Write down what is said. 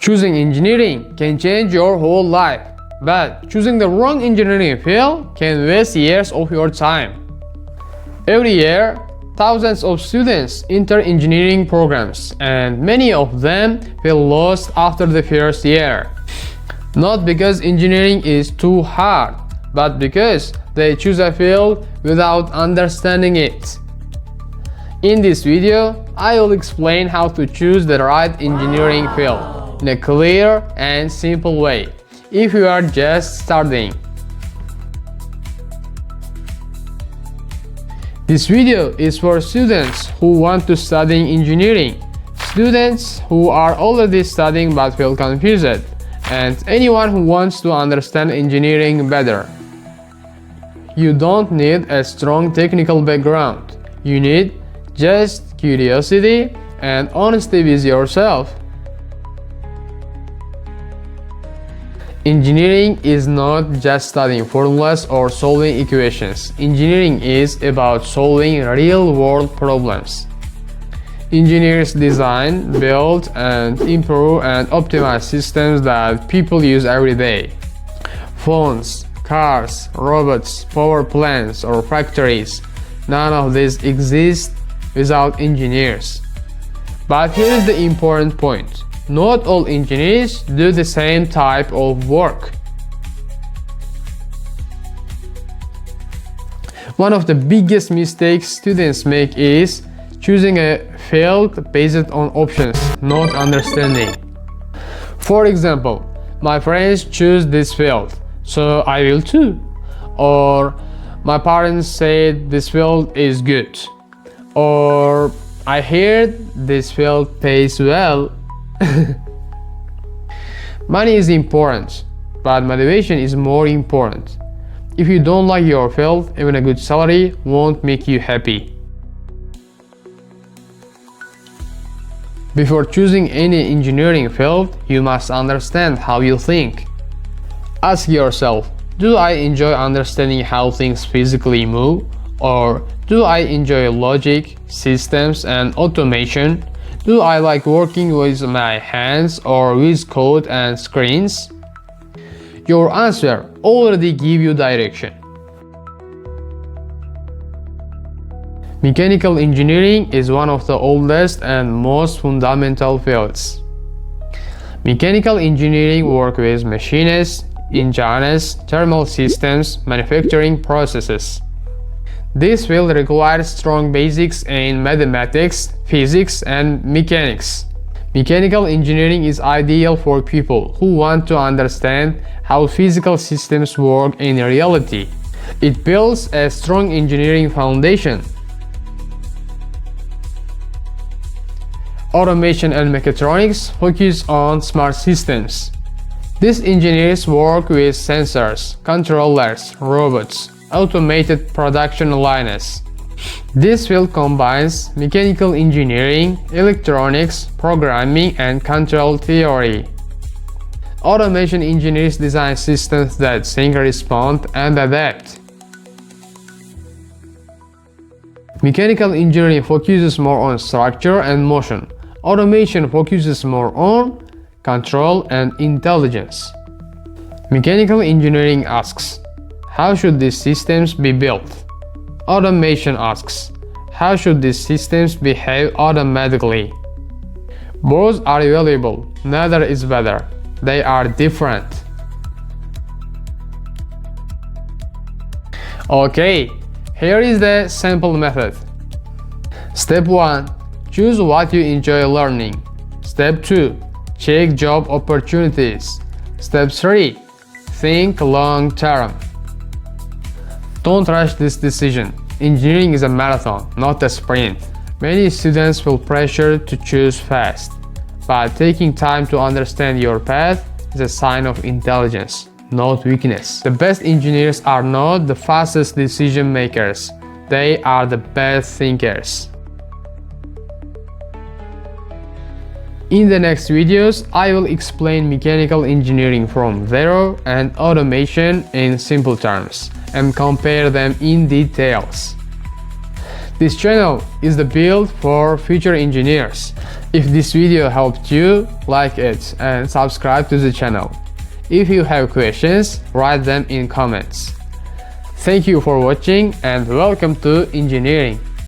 Choosing engineering can change your whole life, but choosing the wrong engineering field can waste years of your time. Every year, thousands of students enter engineering programs, and many of them feel lost after the first year. Not because engineering is too hard, but because they choose a field without understanding it. In this video, I will explain how to choose the right engineering field in a clear and simple way if you are just starting. This video is for students who want to study engineering, students who are already studying but feel confused, and anyone who wants to understand engineering better. You don't need a strong technical background. You need just curiosity and honesty with yourself. Engineering is not just studying formulas or solving equations. Engineering is about solving real-world problems. Engineers design, build, and improve and optimize systems that people use every day. Phones, cars, robots, power plants, or factories. None of these exist without engineers. But here is the important point. Not all engineers do the same type of work. One of the biggest mistakes students make is choosing a field based on options, not understanding. For example, my friends choose this field, so I will too. Or my parents said this field is good. Or I heard this field pays well. Money is important, but motivation is more important. If you don't like your field, even a good salary won't make you happy. Before choosing any engineering field, you must understand how you think. Ask yourself, do I enjoy understanding how things physically move? Or do I enjoy logic, systems, and automation? Do I like working with my hands or with code and screens? Your answer already gives you direction. Mechanical engineering is one of the oldest and most fundamental fields. Mechanical engineering works with machines, engines, thermal systems, manufacturing processes. This field requires strong basics in mathematics, physics, and mechanics. Mechanical engineering is ideal for people who want to understand how physical systems work in reality. It builds a strong engineering foundation. Automation and mechatronics focus on smart systems. These engineers work with sensors, controllers, robots, automated production lines. This field combines mechanical engineering, electronics, programming, and control theory. Automation engineers design systems that think, respond, and adapt. Mechanical engineering focuses more on structure and motion. Automation focuses more on control and intelligence. Mechanical engineering asks, how should these systems be built? Automation asks, how should these systems behave automatically? Both are valuable, neither is better. They are different. Okay, here is the simple method. Step 1. Choose what you enjoy learning. Step 2. Check job opportunities. Step 3. Think long term. Don't rush this decision. Engineering is a marathon, not a sprint. Many students feel pressure to choose fast, but taking time to understand your path is a sign of intelligence, not weakness. The best engineers are not the fastest decision makers. They are the best thinkers. In the next videos, I will explain mechanical engineering from zero and automation in simple terms and compare them in details. This channel is the build for future engineers. If this video helped you, like it and subscribe to the channel. If you have questions, write them in comments. Thank you for watching and welcome to engineering.